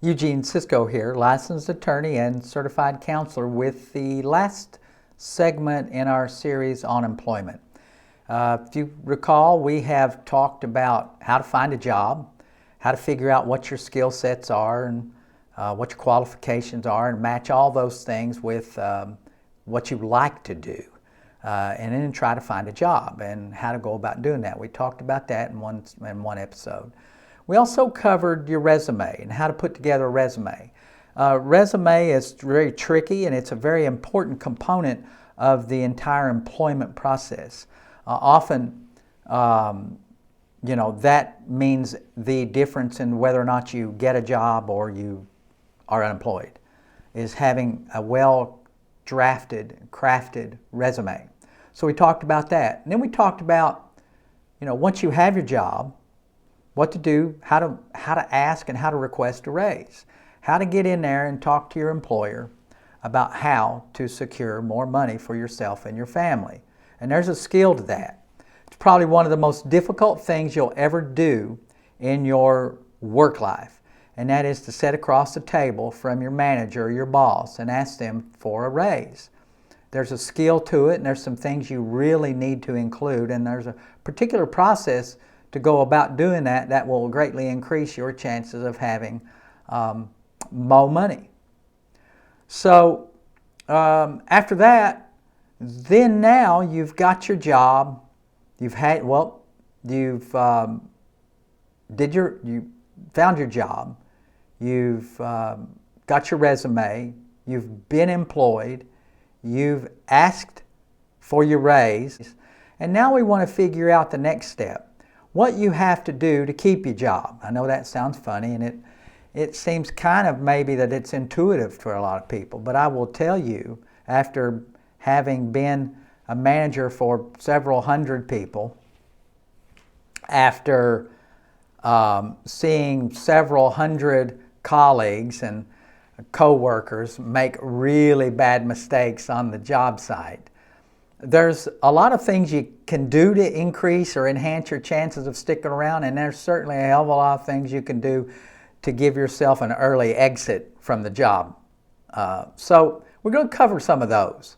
Eugene Cisco here, licensed attorney and certified counselor with the last segment in our series on employment. If you recall, we have talked about how to find a job, how to figure out what your skill sets are and what your qualifications are, and match all those things with what you like to do. And then try to find a job and how to go about doing that. We talked about that in one episode. We also covered your resume and how to put together a resume. Resume is very tricky, and it's a very important component of the entire employment process. Often, that means the difference in whether or not you get a job or you are unemployed, is having a well-drafted, crafted resume. So we talked about that. And then we talked about, once you have your job, what to do, how to ask and how to request a raise, how to get in there and talk to your employer about how to secure more money for yourself and your family. And there's a skill to that. It's probably one of the most difficult things you'll ever do in your work life, and that is to sit across the table from your manager or your boss and ask them for a raise. There's a skill to it, and there's some things you really need to include, and there's a particular process to go about doing that will greatly increase your chances of having more money. So after that, then now you've got your job, you found your job, you've got your resume, you've been employed, you've asked for your raise, and now we want to figure out the next step. What you have to do to keep your job. I know that sounds funny, and it seems kind of maybe that it's intuitive for a lot of people, but I will tell you, after having been a manager for several hundred people, after seeing several hundred colleagues and co-workers make really bad mistakes on the job site, there's a lot of things you can do to increase or enhance your chances of sticking around, and there's certainly a hell of a lot of things you can do to give yourself an early exit from the job. So we're going to cover some of those.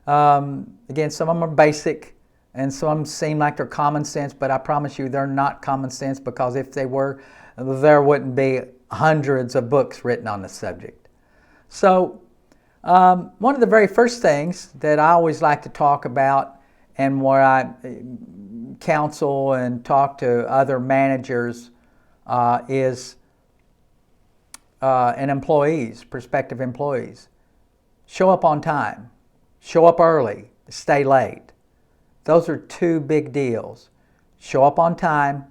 Again, some of them are basic, and some seem like they're common sense, but I promise you they're not common sense, because if they were, there wouldn't be hundreds of books written on the subject. So one of the very first things that I always like to talk about, and where I counsel and talk to other managers, is prospective employees. Show up on time, show up early, stay late. Those are two big deals. Show up on time,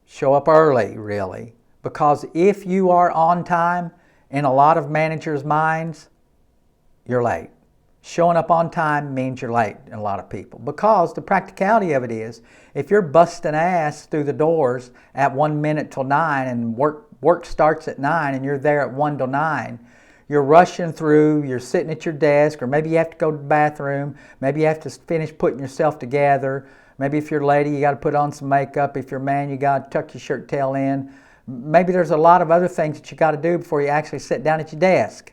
show up early, really, because if you are on time, in a lot of managers' minds, you're late. Showing up on time means you're late in a lot of people, because the practicality of it is, if you're busting ass through the doors at 1 minute till 9 and work starts at 9 and you're there at 1 till 9, you're rushing through, you're sitting at your desk, or maybe you have to go to the bathroom, maybe you have to finish putting yourself together, maybe if you're a lady you got to put on some makeup, if you're a man you got to tuck your shirt tail in, maybe there's a lot of other things that you got to do before you actually sit down at your desk.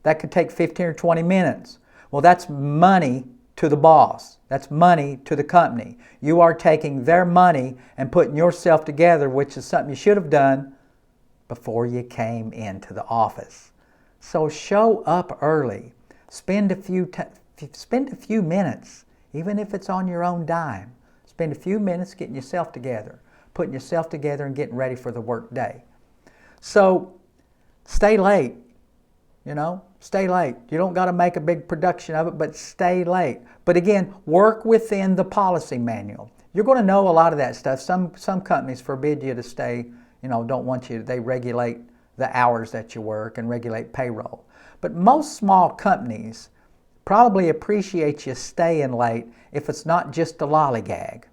That could take 15 or 20 minutes. Well, that's money to the boss. That's money to the company. You are taking their money and putting yourself together, which is something you should have done before you came into the office. So show up early. Spend a few minutes, even if it's on your own dime. Spend a few minutes getting yourself together, putting yourself together and getting ready for the work day. So stay late. Stay late. You don't got to make a big production of it, but stay late. But again, work within the policy manual. You're going to know a lot of that stuff. Some companies forbid you to stay, don't want you, they regulate the hours that you work and regulate payroll. But most small companies probably appreciate you staying late if it's not just a lollygag.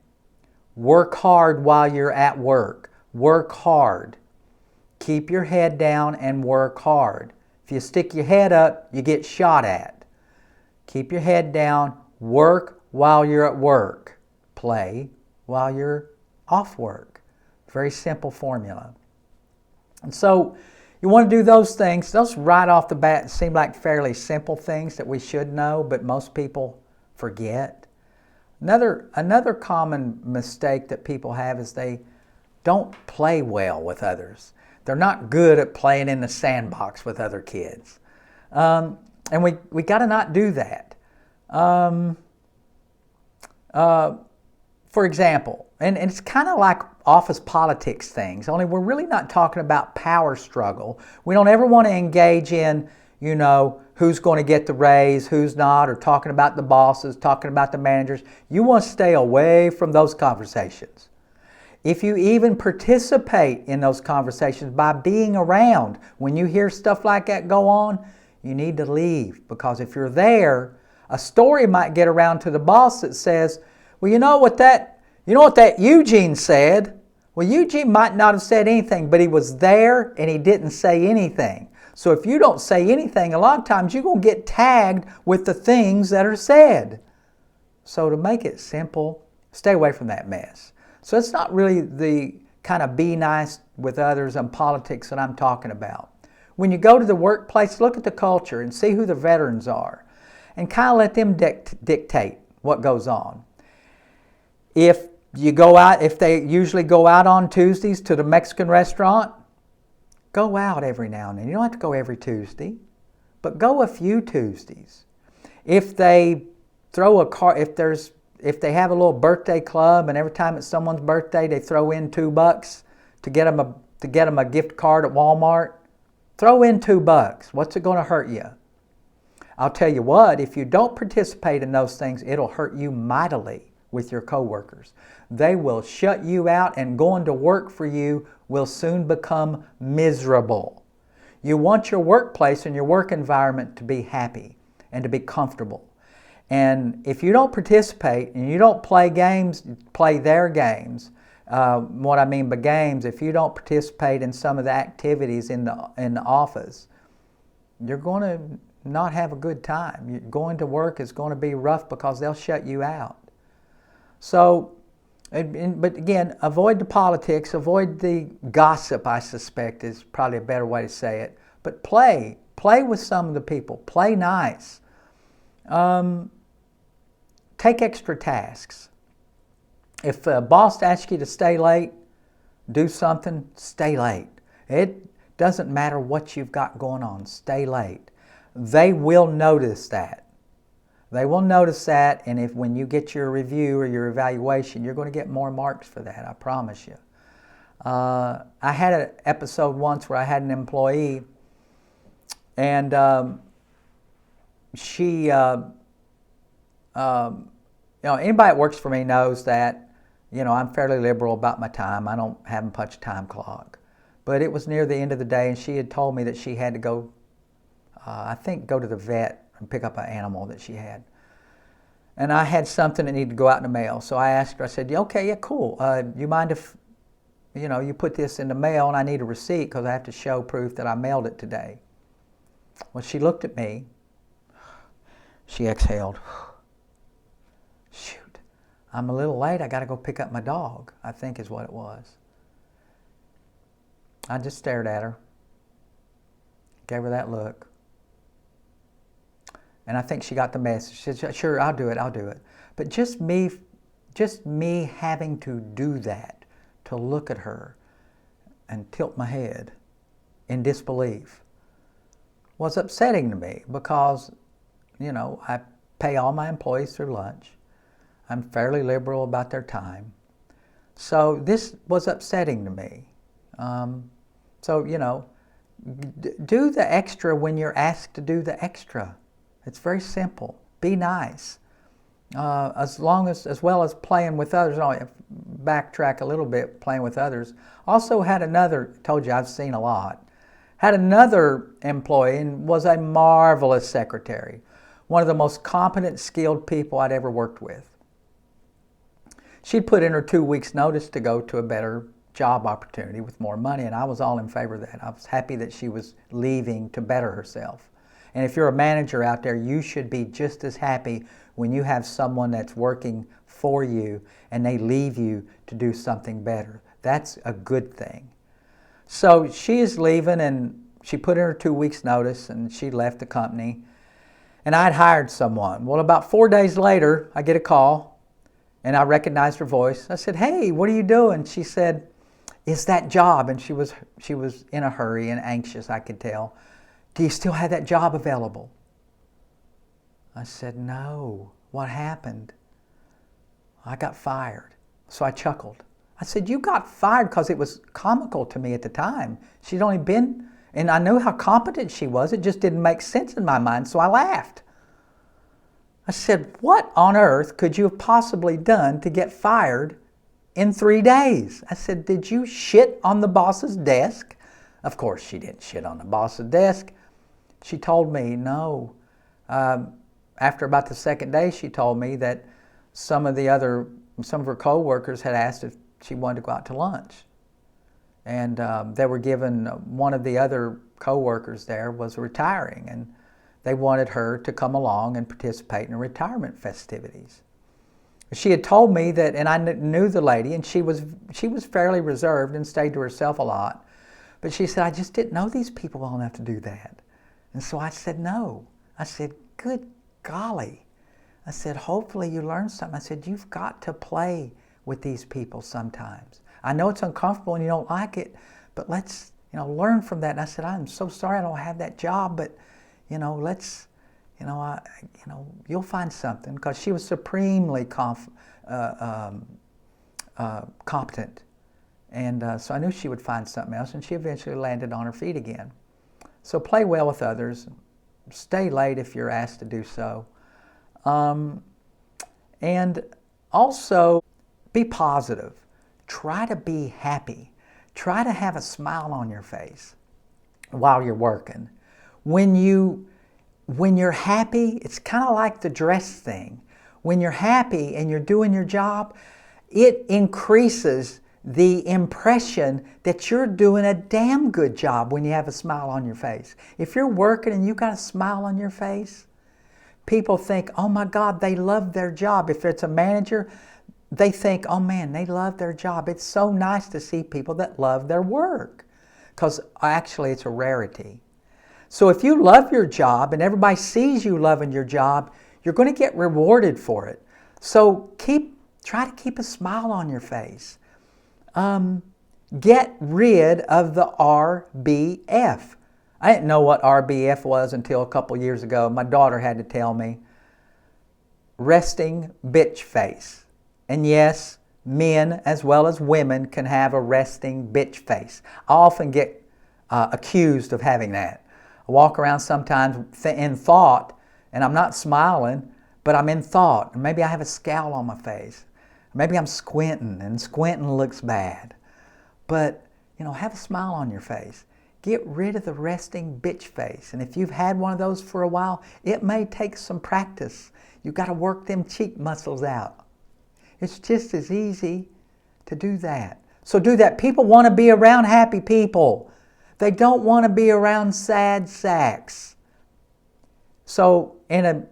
Work hard while you're at work. Work hard. Keep your head down and work hard. If you stick your head up, you get shot at. Keep your head down, work while you're at work. Play while you're off work. Very simple formula. And so you want to do those things. Those right off the bat seem like fairly simple things that we should know, but most people forget. Another common mistake that people have is they don't play well with others. They're not good at playing in the sandbox with other kids. And we got to not do that. For example, and it's kind of like office politics things, only we're really not talking about power struggle. We don't ever want to engage in, who's going to get the raise, who's not, or talking about the bosses, talking about the managers. You want to stay away from those conversations. If you even participate in those conversations by being around, when you hear stuff like that go on, you need to leave, because if you're there, a story might get around to the boss that says, well, you know what that Eugene said? Well, Eugene might not have said anything, but he was there and he didn't say anything. So if you don't say anything, a lot of times you're going to get tagged with the things that are said. So to make it simple, stay away from that mess. So it's not really the kind of be nice with others and politics that I'm talking about. When you go to the workplace, look at the culture and see who the veterans are and kind of let them dictate what goes on. If they usually go out on Tuesdays to the Mexican restaurant, go out every now and then. You don't have to go every Tuesday, but go a few Tuesdays. If they if they have a little birthday club and every time it's someone's birthday they throw in $2 to get them a gift card at Walmart, throw in $2. What's it going to hurt you? I'll tell you what, if you don't participate in those things, it'll hurt you mightily with your coworkers. They will shut you out, and going to work for you will soon become miserable. You want your workplace and your work environment to be happy and to be comfortable. And if you don't participate and you don't play their games, what I mean by games, if you don't participate in some of the activities in the office, you're going to not have a good time. Going to work is going to be rough because they'll shut you out. So, but again, avoid the politics, avoid the gossip, I suspect is probably a better way to say it. But play with some of the people. Play nice. Take extra tasks. If a boss asks you to stay late, do something, stay late. It doesn't matter what you've got going on, stay late. They will notice that. They will notice that, and when you get your review or your evaluation, you're going to get more marks for that, I promise you. I had an episode once where I had an employee, and she, anybody that works for me knows that, I'm fairly liberal about my time. I don't have a punch time clock. But it was near the end of the day, and she had told me that she had to go, go to the vet and pick up an animal that she had. And I had something that needed to go out in the mail. So I asked her, I said, okay, yeah, cool. You mind if, you put this in the mail and I need a receipt because I have to show proof that I mailed it today. Well, she looked at me. She exhaled. Shoot, I'm a little late. I got to go pick up my dog, I think is what it was. I just stared at her, gave her that look. And I think she got the message. She said, sure, I'll do it. But just me having to do that, to look at her and tilt my head in disbelief, was upsetting to me because, I pay all my employees through lunch. I'm fairly liberal about their time. So this was upsetting to me. Do the extra when you're asked to do the extra. It's very simple. Be nice. As well as playing with others. I'll backtrack a little bit, playing with others. Also told you I've seen a lot. Had another employee and was a marvelous secretary. One of the most competent, skilled people I'd ever worked with. She'd put in her 2 weeks' notice to go to a better job opportunity with more money, and I was all in favor of that. I was happy that she was leaving to better herself. And if you're a manager out there, you should be just as happy when you have someone that's working for you and they leave you to do something better. That's a good thing. So she is leaving, and she put in her 2 weeks notice, and she left the company. And I'd hired someone. Well, about 4 days later, I get a call, and I recognized her voice. I said, "Hey, what are you doing?" She said, "Is that job?" And she was in a hurry and anxious, I could tell. "Do you still have that job available?" I said, "No." "What happened?" "I got fired." So I chuckled. I said, "You got fired," because it was comical to me at the time. She'd only been, and I knew how competent she was. It just didn't make sense in my mind, so I laughed. I said, "What on earth could you have possibly done to get fired in 3 days?" I said, "Did you shit on the boss's desk?" Of course, she didn't shit on the boss's desk. She told me no. After about the second day, she told me that some of her co-workers had asked if she wanted to go out to lunch. And they were given, one of the other co-workers there was retiring, and they wanted her to come along and participate in the retirement festivities. She had told me that, and I knew the lady, and she was fairly reserved and stayed to herself a lot. But she said, "I just didn't know these people well enough to do that." And so I said, "No." I said, "Good golly." I said, "Hopefully you learn something." I said, "You've got to play with these people sometimes. I know it's uncomfortable and you don't like it, but let's, learn from that." And I said, "I'm so sorry I don't have that job, but, let's, you'll find something," because she was supremely competent. And so I knew she would find something else, and she eventually landed on her feet again. So play well with others. Stay late if you're asked to do so. And also be positive. Try to be happy. Try to have a smile on your face while you're working. When you're happy, it's kind of like the dress thing. When you're happy and you're doing your job, it increases the impression that you're doing a damn good job when you have a smile on your face. If you're working and you got a smile on your face, people think, "Oh my God, they love their job." If it's a manager, they think, "Oh man, they love their job." It's so nice to see people that love their work, because actually it's a rarity. So if you love your job and everybody sees you loving your job, you're going to get rewarded for it. So try to keep a smile on your face. Get rid of the RBF. I didn't know what RBF was until a couple years ago. My daughter had to tell me. Resting bitch face. And yes, men as well as women can have a resting bitch face. I often get accused of having that. I walk around sometimes in thought, and I'm not smiling, but I'm in thought. Maybe I have a scowl on my face. Maybe I'm squinting, and squinting looks bad. But, have a smile on your face. Get rid of the resting bitch face. And if you've had one of those for a while, it may take some practice. You've got to work them cheek muscles out. It's just as easy to do that. So do that. People want to be around happy people. They don't want to be around sad sacks. So in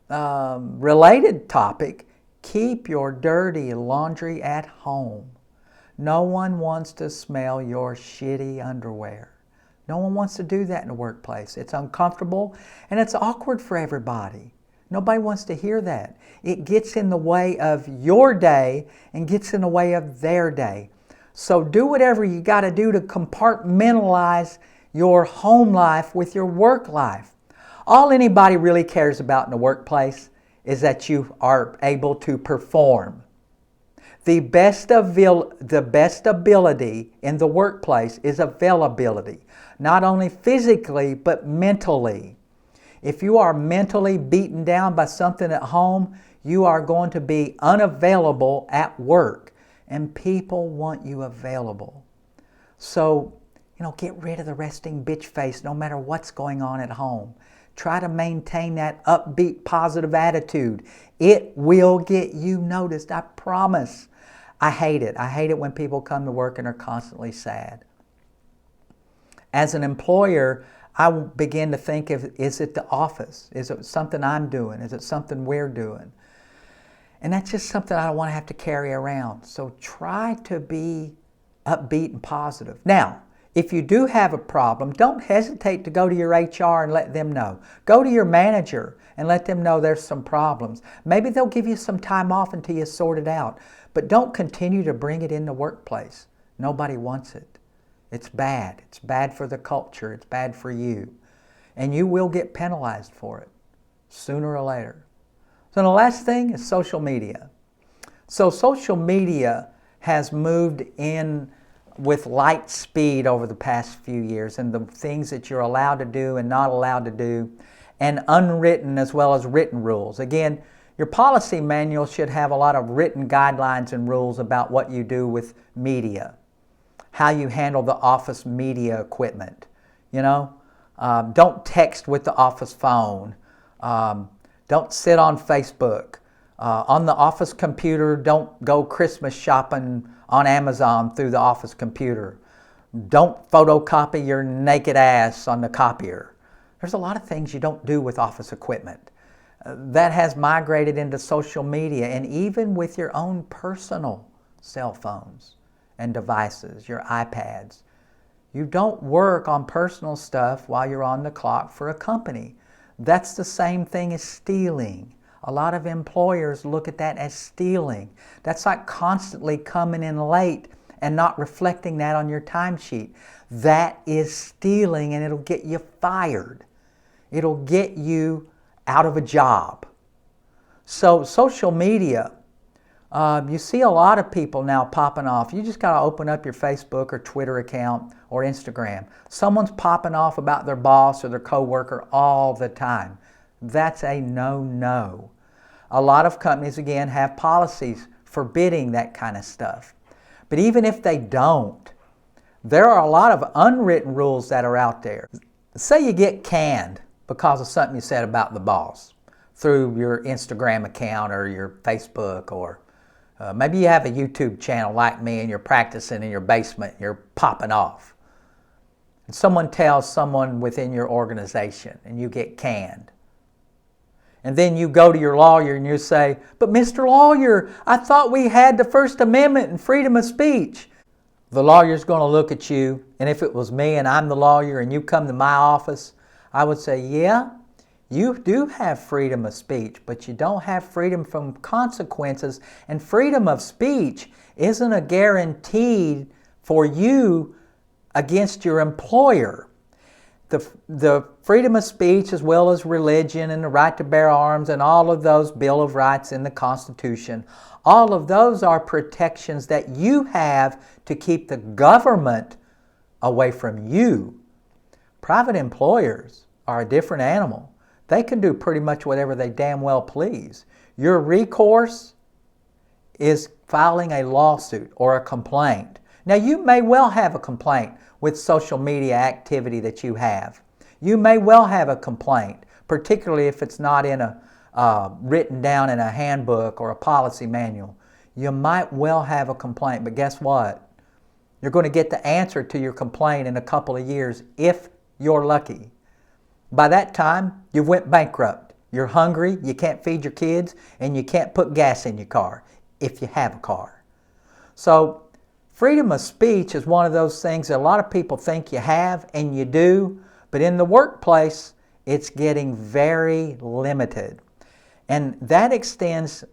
a related topic, keep your dirty laundry at home. No one wants to smell your shitty underwear. No one wants to do that in the workplace. It's uncomfortable and it's awkward for everybody. Nobody wants to hear that. It gets in the way of your day and gets in the way of their day. So do whatever you got to do to compartmentalize your home life with your work life. All anybody really cares about in the workplace is that you are able to perform. The best ability in the workplace is availability, not only physically but mentally. If you are mentally beaten down by something at home, you are going to be unavailable at work, and people want you available. So, get rid of the resting bitch face no matter what's going on at home. Try to maintain that upbeat, positive attitude. It will get you noticed, I promise. I hate it. I hate it when people come to work and are constantly sad. As an employer, I begin to think is it the office? Is it something I'm doing? Is it something we're doing? And that's just something I don't want to have to carry around. So try to be upbeat and positive. Now, If you do have a problem, don't hesitate to go to your HR and let them know. Go to your manager and let them know there's some problems. Maybe they'll give you some time off until you sort it out. But don't continue to bring it in the workplace. Nobody wants it. It's bad. It's bad for the culture. It's bad for you. And you will get penalized for it sooner or later. So the last thing is social media. So social media has moved in with light speed over the past few years, and the things that you're allowed to do and not allowed to do, and unwritten as well as written rules. Again, your policy manual should have a lot of written guidelines and rules about what you do with media, how you handle the office media equipment. Don't text with the office phone. Don't sit on Facebook. On the office computer, don't go Christmas shopping on Amazon through the office computer. Don't photocopy your naked ass on the copier. There's a lot of things you don't do with office equipment. That has migrated into social media, and even with your own personal cell phones and devices, your iPads. You don't work on personal stuff while you're on the clock for a company. That's the same thing as stealing. A lot of employers look at that as stealing. That's like constantly coming in late and not reflecting that on your timesheet. That is stealing, and it'll get you fired. It'll get you out of a job. So social media, you see a lot of people now popping off. You just got to open up your Facebook or Twitter account or Instagram. Someone's popping off about their boss or their coworker all the time. That's a no-no. A lot of companies, again, have policies forbidding that kind of stuff. But even if they don't, there are a lot of unwritten rules that are out there. Say you get canned because of something you said about the boss through your Instagram account or your Facebook, or maybe you have a YouTube channel like me and you're practicing in your basement and you're popping off. And someone tells someone within your organization and you get canned. And then you go to your lawyer and you say, "But Mr. Lawyer, I thought we had the First Amendment and freedom of speech." The lawyer's going to look at you, and if it was me and I'm the lawyer and you come to my office, I would say, "Yeah, you do have freedom of speech, but you don't have freedom from consequences, and freedom of speech isn't a guarantee for you against your employer." The freedom of speech, as well as religion and the right to bear arms and all of those Bill of Rights in the Constitution, all of those are protections that you have to keep the government away from you. Private employers are a different animal. They can do pretty much whatever they damn well please. Your recourse is filing a lawsuit or a complaint. Now, you may well have a complaint with social media activity that you have. You may well have a complaint, particularly if it's not in written down in a handbook or a policy manual. You might well have a complaint, but guess what? You're going to get the answer to your complaint in a couple of years if you're lucky. By that time, you went bankrupt. You're hungry, you can't feed your kids, and you can't put gas in your car if you have a car. So, freedom of speech is one of those things that a lot of people think you have, and you do, but in the workplace, it's getting very limited. And that extends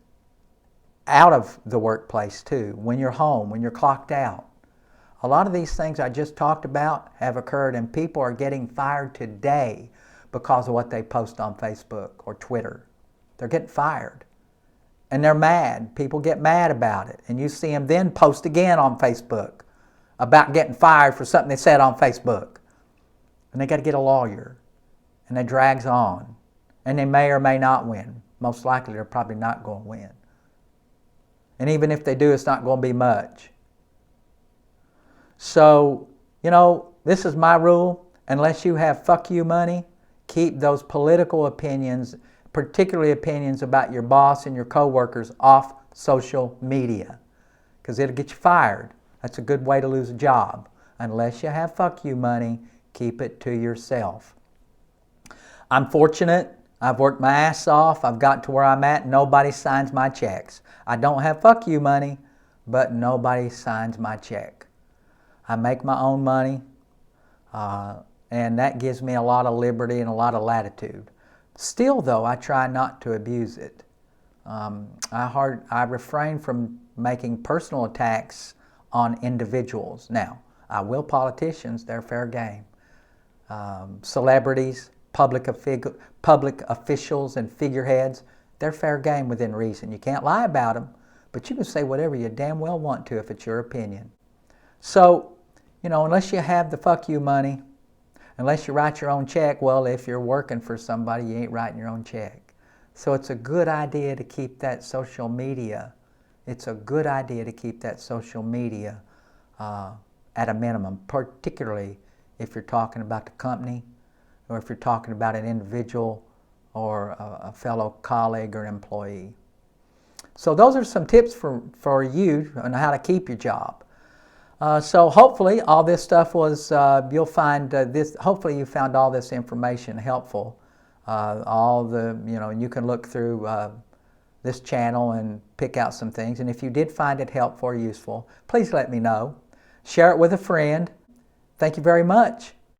out of the workplace too, when you're home, when you're clocked out. A lot of these things I just talked about have occurred, and people are getting fired today because of what they post on Facebook or Twitter. They're getting fired. And they're mad. People get mad about it. And you see them then post again on Facebook about getting fired for something they said on Facebook. And they got to get a lawyer. And it drags on. And they may or may not win. Most likely they're probably not going to win. And even if they do, it's not going to be much. So, this is my rule. Unless you have fuck you money, keep those political opinions, particularly opinions about your boss and your coworkers, off social media, because it'll get you fired. That's a good way to lose a job. Unless you have fuck you money, keep it to yourself. I'm fortunate. I've worked my ass off. I've gotten to where I'm at. Nobody signs my checks. I don't have fuck you money, but nobody signs my check. I make my own money. And that gives me a lot of liberty and a lot of latitude. Still, though, I try not to abuse it. I refrain from making personal attacks on individuals. Now, I will politicians, they're fair game. Celebrities, public officials and figureheads, they're fair game within reason. You can't lie about them, but you can say whatever you damn well want to if it's your opinion. So, unless you have the fuck you money, unless you write your own check, well, if you're working for somebody, you ain't writing your own check. So it's a good idea to keep that social media. It's a good idea to keep that social media at a minimum, particularly if you're talking about the company or if you're talking about an individual or a fellow colleague or employee. So those are some tips for you on how to keep your job. So hopefully all this stuff was, you'll find this, hopefully you found all this information helpful. You can look through this channel and pick out some things. And if you did find it helpful or useful, please let me know. Share it with a friend. Thank you very much.